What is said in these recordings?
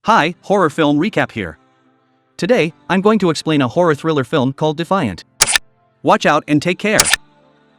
Hi, horror film recap here. Today, I'm going to explain a horror thriller film called Defiant. Watch out and take care.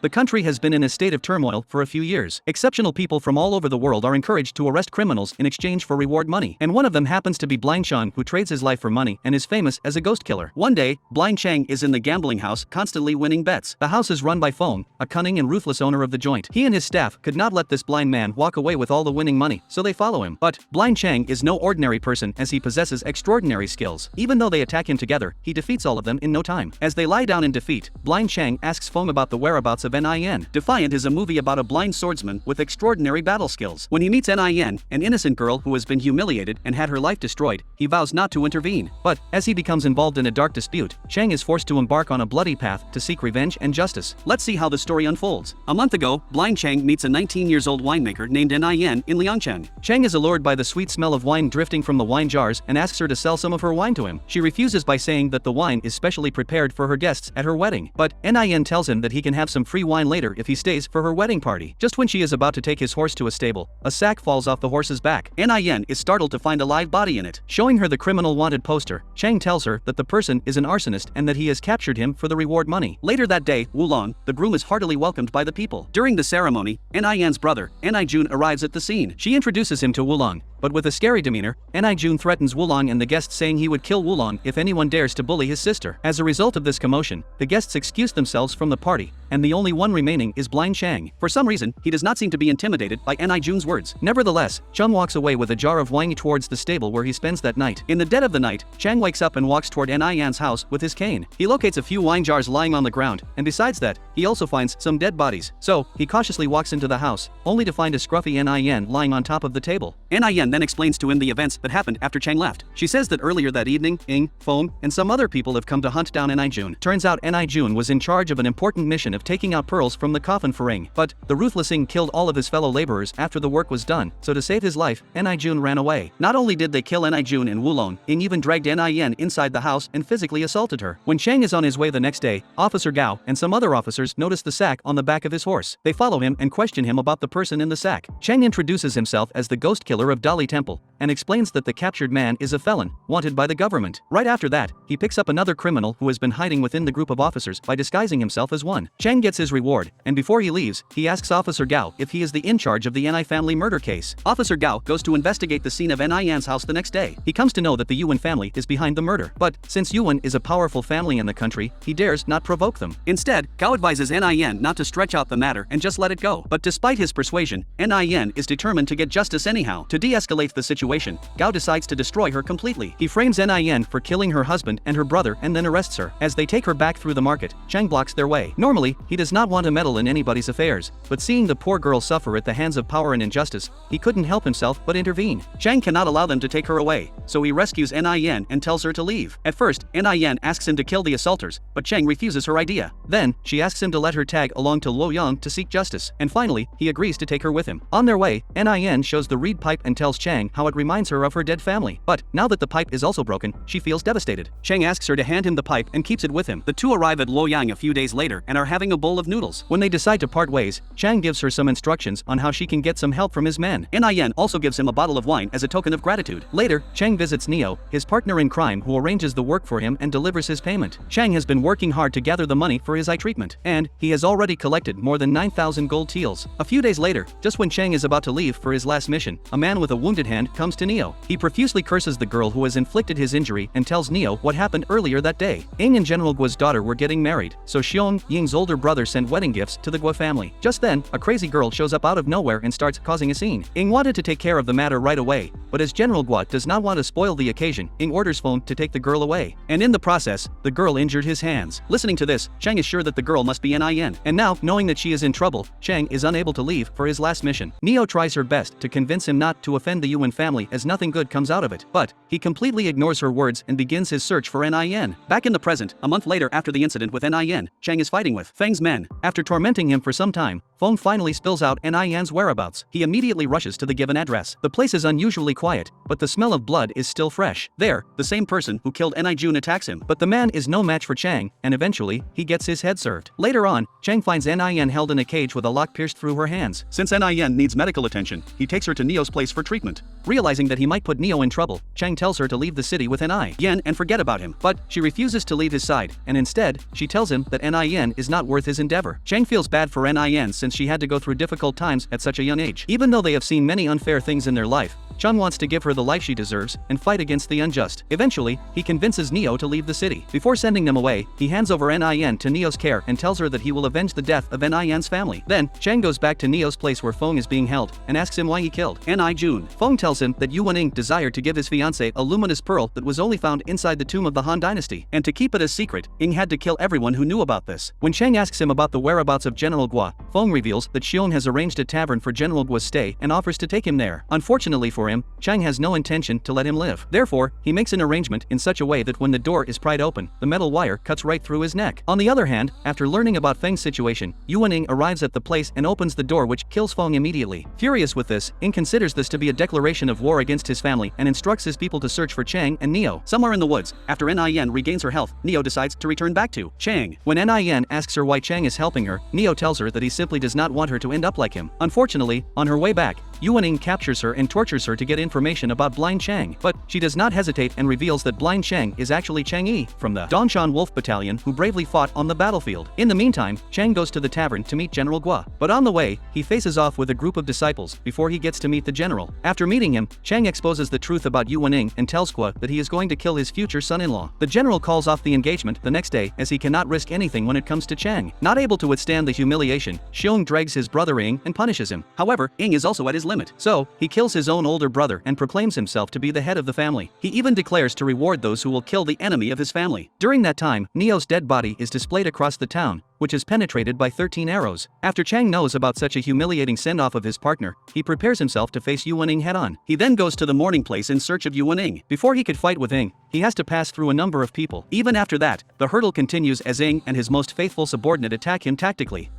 The country has been in a state of turmoil for a few years. Exceptional people from all over the world are encouraged to arrest criminals in exchange for reward money. And one of them happens to be Blind Chang, who trades his life for money and is famous as a ghost killer. One day, Blind Chang is in the gambling house, constantly winning bets. The house is run by Fong, a cunning and ruthless owner of the joint. He and his staff could not let this blind man walk away with all the winning money, so they follow him. But Blind Chang is no ordinary person, as he possesses extraordinary skills. Even though they attack him together, he defeats all of them in no time. As they lie down in defeat, Blind Chang asks Fong about the whereabouts of Nin. Defiant is a movie about a blind swordsman with extraordinary battle skills. When he meets Nin, an innocent girl who has been humiliated and had her life destroyed, he vows not to intervene. But, as he becomes involved in a dark dispute, Chang is forced to embark on a bloody path to seek revenge and justice. Let's see how the story unfolds. A month ago, Blind Chang meets a 19-year-old winemaker named Nin in Liangcheng. Chang is allured by the sweet smell of wine drifting from the wine jars and asks her to sell some of her wine to him. She refuses by saying that the wine is specially prepared for her guests at her wedding. But Nin tells him that he can have some free wine later if he stays for her wedding party. Just when she is about to take his horse to a stable, a sack falls off the horse's back. Nin is startled to find a live body in it. Showing her the criminal wanted poster, Chang tells her that the person is an arsonist and that he has captured him for the reward money. Later that day, Wulong, the groom, is heartily welcomed by the people. During the ceremony, Nin's brother, Nijun, arrives at the scene. She introduces him to Wulong, but with a scary demeanor, Nijun threatens Wulong and the guests, saying he would kill Wulong if anyone dares to bully his sister. As a result of this commotion, the guests excuse themselves from the party, and the only one remaining is Blind Chang. For some reason, he does not seem to be intimidated by Nijun's words. Nevertheless, Chang walks away with a jar of wine towards the stable where he spends that night. In the dead of the night, Chang wakes up and walks toward Nin's house with his cane. He locates a few wine jars lying on the ground, and besides that, he also finds some dead bodies. So, he cautiously walks into the house, only to find a scruffy Nin lying on top of the table. Nin then explains to him the events that happened after Chang left. She says that earlier that evening, Ing, Fong, and some other people have come to hunt down Nijun. Turns out Nijun was in charge of an important mission of taking out pearls from the coffin for Ing, but the ruthless Ing killed all of his fellow laborers after the work was done, so to save his life, Nijun ran away. Not only did they kill Nijun and Wulong, Ing even dragged Nin inside the house and physically assaulted her. When Chang is on his way the next day, Officer Gao and some other officers notice the sack on the back of his horse. They follow him and question him about the person in the sack. Chang introduces himself as the ghost killer of Dali Temple, and explains that the captured man is a felon, wanted by the government. Right after that, he picks up another criminal who has been hiding within the group of officers by disguising himself as one. Chang gets his reward, and before he leaves, he asks Officer Gao if he is the in charge of the Ni family murder case. Officer Gao goes to investigate the scene of Nin's house the next day. He comes to know that the Yuan family is behind the murder, but since Yuan is a powerful family in the country, he dares not provoke them. Instead, Gao advises Nin not to stretch out the matter and just let it go. But despite his persuasion, Nin is determined to get justice anyhow. To de-escalate the situation, Gao decides to destroy her completely. He frames Nin for killing her husband and her brother and then arrests her. As they take her back through the market, Chang blocks their way. Normally, he does not want to meddle in anybody's affairs, but seeing the poor girl suffer at the hands of power and injustice, he couldn't help himself but intervene. Chang cannot allow them to take her away, so he rescues Nin and tells her to leave. At first, Nin asks him to kill the assaulters, but Chang refuses her idea. Then, she asks him to let her tag along to Luoyang to seek justice, and finally, he agrees to take her with him. On their way, Nin shows the reed pipe and tells Chang how it reminds her of her dead family. But, now that the pipe is also broken, she feels devastated. Chang asks her to hand him the pipe and keeps it with him. The two arrive at Luoyang a few days later and are having a bowl of noodles. When they decide to part ways, Chang gives her some instructions on how she can get some help from his men. Nin also gives him a bottle of wine as a token of gratitude. Later, Chang visits Neo, his partner in crime, who arranges the work for him and delivers his payment. Chang has been working hard to gather the money for his eye treatment, and he has already collected more than 9,000 gold teals. A few days later, just when Chang is about to leave for his last mission, a man with a wounded hand comes to Neo. He profusely curses the girl who has inflicted his injury and tells Neo what happened earlier that day. Ing and General Guo's daughter were getting married, so Xiong, Ying's older brother, sent wedding gifts to the Guo family. Just then, a crazy girl shows up out of nowhere and starts causing a scene. Ing wanted to take care of the matter right away, but as General Guo does not want to spoil the occasion, Ing orders Fong to take the girl away. And in the process, the girl injured his hands. Listening to this, Chang is sure that the girl must be Nin. And now, knowing that she is in trouble, Chang is unable to leave for his last mission. Neo tries her best to convince him not to offend the Yuan family as nothing good comes out of it, but he completely ignores her words and begins his search for Nin. Back in the present, a month later after the incident with Nin, Chang is fighting with Feng's men. After tormenting him for some time, Feng finally spills out Yan's whereabouts. He immediately rushes to the given address. The place is unusually quiet, but the smell of blood is still fresh. There, the same person who killed Jun attacks him. But the man is no match for Chang, and eventually, he gets his head served. Later on, Chang finds Yan held in a cage with a lock pierced through her hands. Since Yan needs medical attention, he takes her to Neo's place for treatment. Realizing that he might put Neo in trouble, Chang tells her to leave the city with Yan and forget about him. But she refuses to leave his side, and instead, she tells him that Yan is not worth his endeavor. Chang feels bad for Yan since she had to go through difficult times at such a young age. Even though they have seen many unfair things in their life, Chang wants to give her the life she deserves and fight against the unjust. Eventually, he convinces Neo to leave the city. Before sending them away, he hands over Yan to Neo's care and tells her that he will avenge the death of Yan's family. Then, Chang goes back to Neo's place where Feng is being held and asks him why he killed Jun. Feng tells him that Yuaning desired to give his fiancée a luminous pearl that was only found inside the tomb of the Han dynasty, and to keep it a secret, Ying had to kill everyone who knew about this. When Chang asks him about the whereabouts of General Gua, Feng reveals that Xiong has arranged a tavern for General Gua's stay and offers to take him there. Unfortunately for him, Chang has no intention to let him live. Therefore, he makes an arrangement in such a way that when the door is pried open, the metal wire cuts right through his neck. On the other hand, after learning about Feng's situation, Yuaning arrives at the place and opens the door, which kills Feng immediately. Furious with this, Ying considers this to be a declaration of war against his family and instructs his people to search for Chang and Neo. Somewhere in the woods, after Yan regains her health, Neo decides to return back to Chang. When Yan asks her why Chang is helping her, Neo tells her that he simply does not want her to end up like him. Unfortunately, on her way back, Yuaning captures her and tortures her to get information about Blind Chang, but she does not hesitate and reveals that Blind Chang is actually Chang Yi from the Dongshan Wolf Battalion who bravely fought on the battlefield. In the meantime, Chang goes to the tavern to meet General Gua, but on the way, he faces off with a group of disciples before he gets to meet the general. After meeting him, Chang exposes the truth about Yuaning and tells Gua that he is going to kill his future son-in-law. The general calls off the engagement the next day as he cannot risk anything when it comes to Chang. Not able to withstand the humiliation, Xiong drags his brother Ying and punishes him. However, Ying is also at his limit, so he kills his own older brother and proclaims himself to be the head of the family. He even declares to reward those who will kill the enemy of his family. During that time, Neo's dead body is displayed across the town, which is penetrated by 13 arrows. After Chang knows about such a humiliating send-off of his partner, he prepares himself to face Yuaning head-on. He then goes to the mourning place in search of Yuaning. Before he could fight with Ying, he has to pass through a number of people. Even after that, the hurdle continues as Ying and his most faithful subordinate attack him tactically.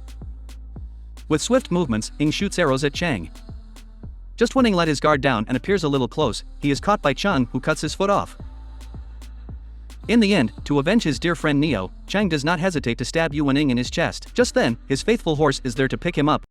With swift movements, Ying shoots arrows at Chang. Just when Ying let his guard down and appears a little close, he is caught by Chang, who cuts his foot off. In the end, to avenge his dear friend Neo, Chang does not hesitate to stab Yuaning in his chest. Just then, his faithful horse is there to pick him up,